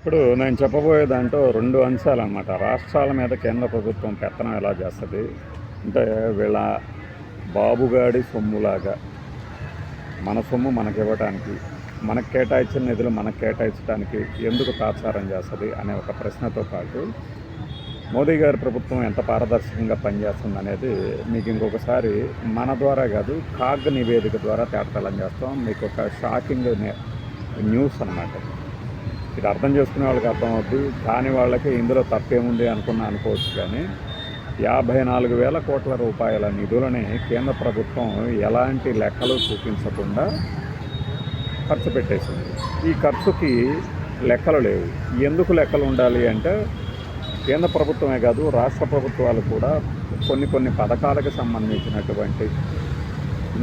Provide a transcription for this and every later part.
ఇప్పుడు నేను చెప్పబోయే దాంట్లో 2 అంశాలన్నమాట. రాష్ట్రాల మీద కేంద్ర ప్రభుత్వం పెత్తనం ఎలా చేస్తది? అంటే వీళ్ళ బాబుగాడి సొమ్ములాగా మన సొమ్ము మనకివ్వటానికి, మనకు కేటాయించిన నిధులు మనకు కేటాయించడానికి ఎందుకు తాత్సారం చేస్తది అనే ఒక ప్రశ్నతో పాటు, మోదీ గారి ప్రభుత్వం ఎంత పారదర్శకంగా పనిచేస్తుందనేది మీకు ఇంకొకసారి మన ద్వారా కాదు, కాగ్ నివేదిక ద్వారా తేటతెల్లం చేస్తాం. మీకు ఒక షాకింగ్ న్యూస్ అన్నమాట. ఇది అర్థం చేసుకునే వాళ్ళకి అర్థమవుద్ది, కాని వాళ్ళకి ఇందులో తప్పేముంది అనుకోవచ్చు. కానీ 54,000 కోట్ల రూపాయల నిధులని కేంద్ర ప్రభుత్వం ఎలాంటి లెక్కలు చూపించకుండా ఖర్చు పెట్టేసింది. ఈ ఖర్చుకి లెక్కలు లేవు. ఎందుకు లెక్కలు ఉండాలి అంటే, కేంద్ర ప్రభుత్వమే కాదు, రాష్ట్ర ప్రభుత్వాలు కూడా కొన్ని పథకాలకు సంబంధించినటువంటి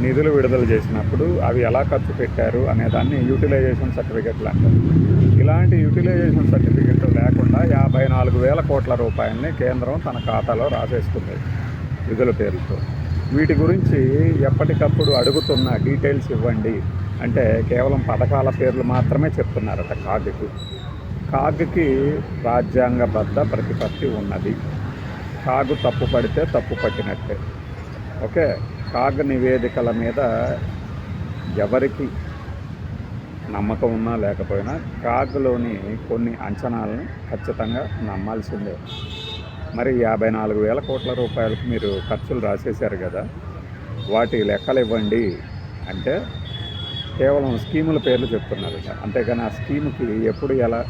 నిధులు విడుదల చేసినప్పుడు అవి ఎలా ఖర్చు పెట్టారు అనేదాన్ని యూటిలైజేషన్ సర్టిఫికెట్లు అంటారు. ఇలాంటి యూటిలైజేషన్ సర్టిఫికెట్ లేకుండా 54,000 కోట్ల రూపాయలని కేంద్రం తన ఖాతాలో రాసేసుకుంది నిధుల పేరుతో. వీటి గురించి ఎప్పటికప్పుడు అడుగుతున్న డీటెయిల్స్ ఇవ్వండి అంటే కేవలం పథకాల పేర్లు మాత్రమే చెప్తున్నారట కాగ్కి రాజ్యాంగబద్ధ ప్రతిపత్తి ఉన్నది. కాగు తప్పు పడితే తప్పు పట్టినట్టే. ఓకే, కాగ్ నివేదికల మీద ఎవరికి నమ్మకం ఉన్నా లేకపోయినా కాగ్లోని కొన్ని అంచనాలను ఖచ్చితంగా నమ్మాల్సిందే. మరి 54,000 కోట్ల రూపాయలకు మీరు ఖర్చులు రాసేశారు కదా, వాటి లెక్కలు ఇవ్వండి అంటే కేవలం స్కీముల పేర్లు చెప్తున్నారు. అంతేగాని ఆ స్కీముకి ఎప్పుడు ఎలా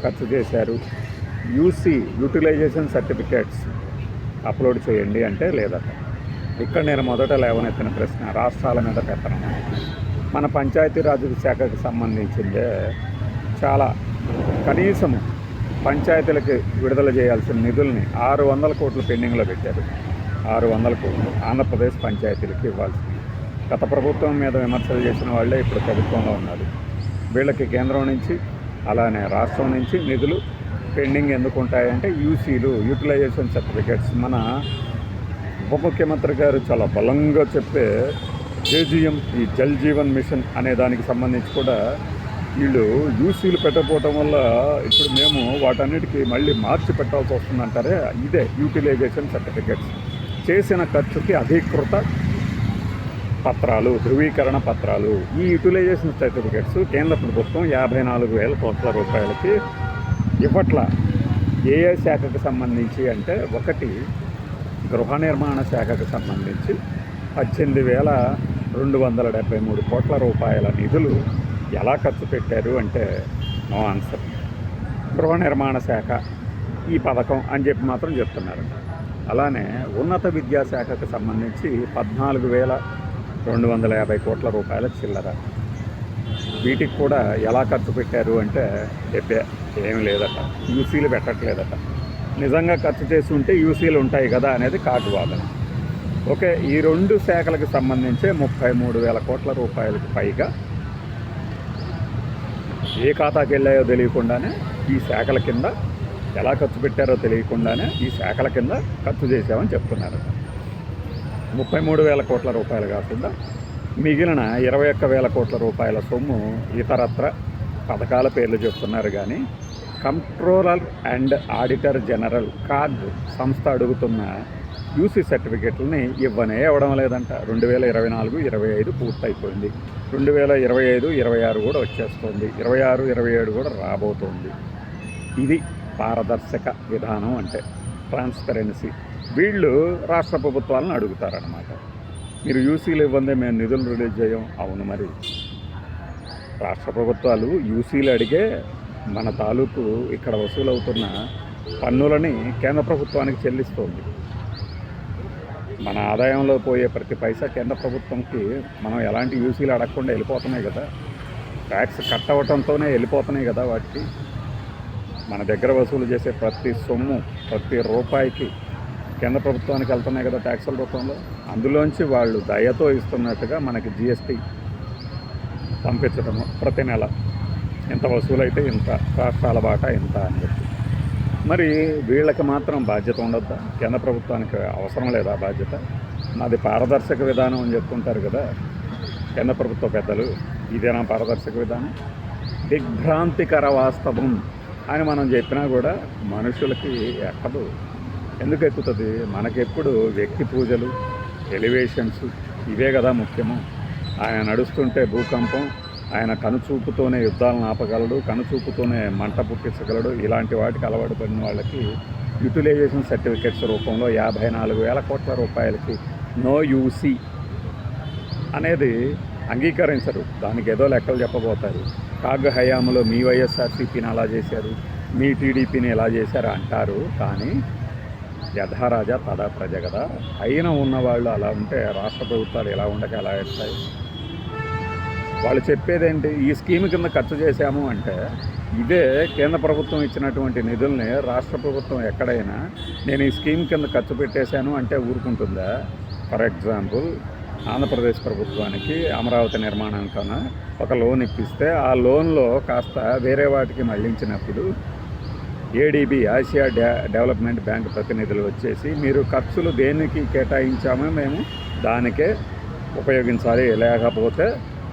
ఖర్చు చేశారు, యూటిలైజేషన్ సర్టిఫికేట్స్ అప్లోడ్ చేయండి అంటే లేదట. ఇక్కడ నేను మొదట లేవనెత్తిన ప్రశ్న రాష్ట్రాల మీద పెత్తనం. మన పంచాయతీరాజ్ శాఖకు సంబంధించిందే చాలా, కనీసము పంచాయతీలకి విడుదల చేయాల్సిన నిధుల్ని 600 కోట్లు పెండింగ్లో పెట్టారు. 600 కోట్లు ఆంధ్రప్రదేశ్ పంచాయతీలకి ఇవ్వాల్సింది. గత ప్రభుత్వం మీద విమర్శలు చేసిన వాళ్ళే ఇప్పుడు ప్రభుత్వంలో ఉన్నారు. వీళ్ళకి కేంద్రం నుంచి అలానే రాష్ట్రం నుంచి నిధులు పెండింగ్ ఎందుకు ఉంటాయంటే యూటిలైజేషన్ సర్టిఫికేట్స్. మన ఉప ముఖ్యమంత్రి గారు చాలా బలంగా చెప్పే జేజీఎం, ఈ జల్ జీవన్ మిషన్ అనే దానికి సంబంధించి కూడా వీళ్ళు యూసీలు పెట్టకపోవటం వల్ల ఇప్పుడు మేము వాటన్నిటికీ మళ్ళీ మార్చి పెట్టాల్సి వస్తుందంటారే, ఇదే యూటిలైజేషన్ సర్టిఫికేట్స్. చేసిన ఖర్చుకి అధీకృత పత్రాలు, ధృవీకరణ పత్రాలు. ఈ యూటిలైజేషన్ సర్టిఫికేట్స్ కేంద్ర ప్రభుత్వం 54,000 కోట్ల రూపాయలకి ఇవ్వట్ల. ఏ శాఖకు సంబంధించి అంటే, ఒకటి గృహ నిర్మాణ శాఖకు సంబంధించి 18,273 కోట్ల రూపాయల నిధులు ఎలా ఖర్చు పెట్టారు అంటే నో ఆన్సర్. గృహ నిర్మాణ శాఖ ఈ పథకం అని చెప్పి మాత్రం చెప్తున్నారు. అలానే ఉన్నత విద్యాశాఖకు సంబంధించి 14,250 కోట్ల రూపాయల చిల్లర. వీటికి కూడా ఎలా ఖర్చు పెట్టారు అంటే ఏమి లేదట, యూసీలు పెట్టట్లేదట. నిజంగా ఖర్చు చేసి ఉంటే యూసీలు ఉంటాయి కదా అనేది కాదు వాదన. ఓకే, ఈ 2 శాఖలకు సంబంధించే 33,000 కోట్ల రూపాయలకు పైగా ఏ ఖాతాకి వెళ్ళాయో తెలియకుండానే, ఈ శాఖల కింద ఎలా ఖర్చు పెట్టారో తెలియకుండానే ఈ శాఖల కింద ఖర్చు చేసామని చెప్తున్నారు. 33,000 కోట్ల రూపాయలు కాకుండా మిగిలిన 21,000 కోట్ల రూపాయల సొమ్ము ఇతరత్ర పథకాల పేర్లు చెప్తున్నారు. కానీ controller and auditor general CAG సంస్థ అడుగుతున్న యూసీ సర్టిఫికెట్లని ఇవ్వడం లేదంట. 2024-25 పూర్తయిపోయింది. 2025-26 కూడా వచ్చేస్తుంది. 26-27 కూడా రాబోతోంది. ఇది పారదర్శక విధానం అంటే, ట్రాన్స్పరెన్సీ. వీళ్ళు రాష్ట్ర ప్రభుత్వాలను అడుగుతారనమాట, మీరు యూసీలు ఇవ్వందే మేము నిధులు రిలీజ్ చేయం. అవును, మరి రాష్ట్ర ప్రభుత్వాలు యూసీలు అడిగే మన తాలూకు ఇక్కడ వసూలవుతున్న పన్నులని కేంద్ర ప్రభుత్వానికి చెల్లిస్తోంది. మన ఆదాయంలో పోయే ప్రతి పైసా కేంద్ర ప్రభుత్వంకి మనం ఎలాంటి యూసీలు అడగకుండా వెళ్ళిపోతున్నాయి కదా, ట్యాక్స్ కట్ అవ్వటంతోనే వెళ్ళిపోతున్నాయి కదా వాటికి. మన దగ్గర వసూలు చేసే ప్రతి సొమ్ము, ప్రతి రూపాయికి కేంద్ర ప్రభుత్వానికి వెళ్తున్నాయి కదా ట్యాక్సుల రూపంలో. అందులోంచి వాళ్ళు దయతో ఇస్తున్నట్టుగా మనకి జిఎస్టీ పంపించడము ప్రతి నెల ఎంత వసూలైతే ఇంత, రాష్ట్రాల బాటా ఇంత అని చెప్పి. మరి వీళ్ళకి మాత్రం బాధ్యత ఉండద్దా? కేంద్ర ప్రభుత్వానికి అవసరం లేదా బాధ్యత? నాది పారదర్శక విధానం అని చెప్తుంటారు కదా కేంద్ర ప్రభుత్వ పెద్దలు. ఇదేనా పారదర్శక విధానం? దిగ్భ్రాంతికర వాస్తవం అని మనం చెప్పినా కూడా మనుషులకి ఎక్కదు. ఎందుకు ఎక్కుతుంది? మనకెప్పుడు వ్యక్తి పూజలు, ఎలివేషన్స్ ఇవే కదా ముఖ్యము. ఆయన నడుస్తుంటే భూకంపం, ఆయన కనుచూపుతోనే యుద్ధాలను ఆపగలడు, కనుచూపుతోనే మంట పుట్టించగలడు. ఇలాంటి వాటికి అలవాటు పడిన వాళ్ళకి యూటిలైజేషన్ సర్టిఫికెట్స్ రూపంలో 54,000 కోట్ల రూపాయలకి నో యూసీ అనేది అంగీకరించరు. దానికి ఏదో లెక్కలు చెప్పబోతారు. కాగ్ హయాంలో మీ వైఎస్ఆర్సీపీని అలా చేశారు, మీ టీడీపీని ఎలా చేశారు అంటారు. కానీ యథారాజా తదా ప్రజ కదా. అయినా ఉన్నవాళ్ళు అలా ఉంటే రాష్ట్ర ప్రభుత్వాలు ఎలా ఉండక ఎలా వేస్తాయి? వాళ్ళు చెప్పేదేంటి? ఈ స్కీమ్ కింద ఖర్చు చేశాము అంటే ఇదే కేంద్ర ప్రభుత్వం ఇచ్చినటువంటి నిధుల్ని రాష్ట్ర ప్రభుత్వం ఎక్కడైనా నేను ఈ స్కీమ్ కింద ఖర్చు పెట్టేశాను అంటే ఊరుకుంటుందా? ఫర్ ఎగ్జాంపుల్, ఆంధ్రప్రదేశ్ ప్రభుత్వానికి అమరావతి నిర్మాణానికన్నా ఒక లోన్ ఇప్పిస్తే ఆ లోన్లో కాస్త వేరే వాటికి మళ్లించినప్పుడు ఏడీబీ ఆసియా డెవలప్మెంట్ బ్యాంక్ ప్రతినిధులు వచ్చేసి మీరు ఖర్చులు దేనికి కేటాయించామో మేము దానికే ఉపయోగించాలి, లేకపోతే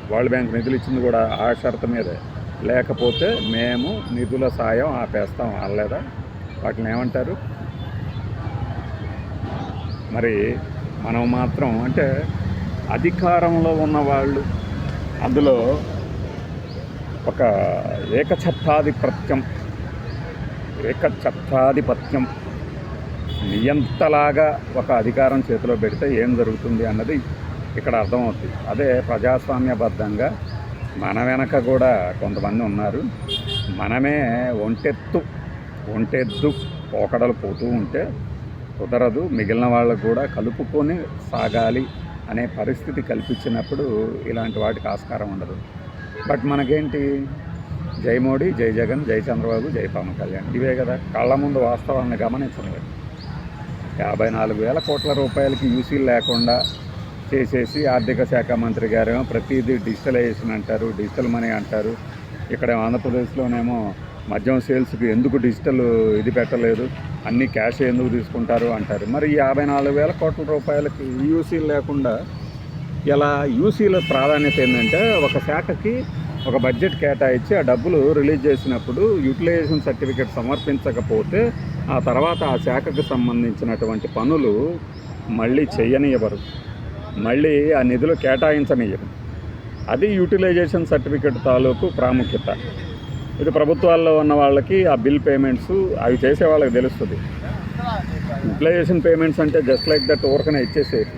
వరల్డ్ బ్యాంక్ నిధులు ఇచ్చింది కూడా ఆ షరతు మీదే, లేకపోతే మేము నిధుల సాయం ఆపేస్తాం అనలేదా? వాటిని ఏమంటారు? మరి మనం మాత్రం అంటే అధికారంలో ఉన్నవాళ్ళు అందులో ఒక ఏకఛత్రాధిపత్యం నియంతలాగా ఒక అధికారం చేతిలో పెడితే ఏం జరుగుతుంది అన్నది ఇక్కడ అర్థమవుతుంది. అదే ప్రజాస్వామ్యబద్ధంగా మన వెనక కూడా కొంతమంది ఉన్నారు. మనమే ఒంటెద్దు పోకడలు పోతూ ఉంటే కుదరదు. మిగిలిన వాళ్ళకు కూడా కలుపుకొని సాగాలి అనే పరిస్థితి కల్పించినప్పుడు ఇలాంటి వాటికి ఆస్కారం ఉండదు. బట్ మనకేంటి? జై మోడీ, జై జగన్, జై చంద్రబాబు, జై పవన్ కళ్యాణ్ ఇవే కదా. కళ్ళ ముందు వాస్తవాన్ని గమనించలేదు. 54,000 కోట్ల రూపాయలకి యూసీలు లేకుండా చేసేసి ఆర్థిక శాఖ మంత్రి గారేమో ప్రతిదీ డిజిటలైజేషన్ అంటారు, డిజిటల్ మనీ అంటారు. ఇక్కడ ఆంధ్రప్రదేశ్లోనేమో మద్యం సేల్స్కి ఎందుకు డిజిటల్ ఇది పెట్టలేదు, అన్నీ క్యాష్ ఎందుకు తీసుకుంటారు అంటారు. మరి ఈ 54,000 కోట్ల రూపాయలకి యూసీలు లేకుండా ఇలా యూసీల ప్రాధాన్యత ఏంటంటే ఒక శాఖకి ఒక బడ్జెట్ కేటాయించి ఆ డబ్బులు రిలీజ్ చేసినప్పుడు యూటిలైజేషన్ సర్టిఫికేట్ సమర్పించకపోతే ఆ తర్వాత ఆ శాఖకు సంబంధించినటువంటి పనులు మళ్ళీ చేయనివ్వరు, మళ్ళీ ఆ నిధులు కేటాయించనివ్వరు. అది యూటిలైజేషన్ సర్టిఫికేట్ తాలూకు ప్రాముఖ్యత. ఇది ప్రభుత్వాల్లో ఉన్న వాళ్ళకి ఆ బిల్ పేమెంట్స్ అవి చేసే వాళ్ళకి తెలుస్తుంది. యూటిలైజేషన్ పేమెంట్స్ అంటే జస్ట్ లైక్ దట్ ఊరకనే ఇచ్చేసేది.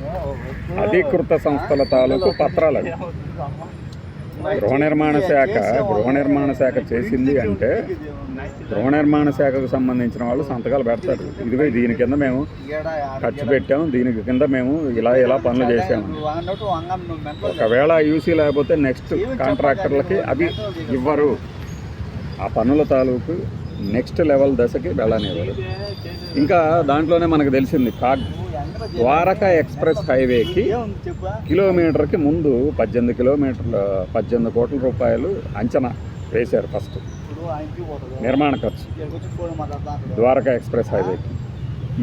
అధీకృత సంస్థల తాలూకు పత్రాలు అవి. గృహ నిర్మాణ శాఖ చేసింది అంటే గృహ నిర్మాణ శాఖకు సంబంధించిన వాళ్ళు సంతకాలు పెడతారు. ఇదిగో దీని కింద మేము ఖర్చు పెట్టాము, దీనికి కింద మేము ఇలా పనులు చేసాము. ఒకవేళ యూసీ లేకపోతే నెక్స్ట్ కాంట్రాక్టర్లకి అవి ఇవ్వరు. ఆ పనుల తాలూకు నెక్స్ట్ లెవెల్ దశకి వెళ్ళనివ్వరు. ఇంకా దాంట్లోనే మనకు తెలిసింది ద్వారకా ఎక్స్ప్రెస్ హైవేకి కిలోమీటర్కి ముందు 18 కోట్ల రూపాయలు అంచనా వేశారు ఫస్ట్ నిర్మాణ ఖర్చు ద్వారకా ఎక్స్ప్రెస్ హైవేకి.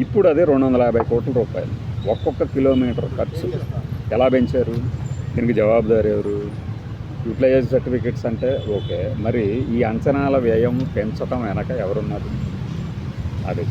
ఇప్పుడు అది 250 కోట్ల రూపాయలు ఒక్కొక్క కిలోమీటర్ ఖర్చు. ఎలా పెంచారు? దీనికి జవాబుదారు ఎవరు? యూటిలైజేషన్ సర్టిఫికెట్స్ అంటే ఓకే, మరి ఈ అంచనాల వ్యయం పెంచడం వెనక ఎవరున్నారు? అది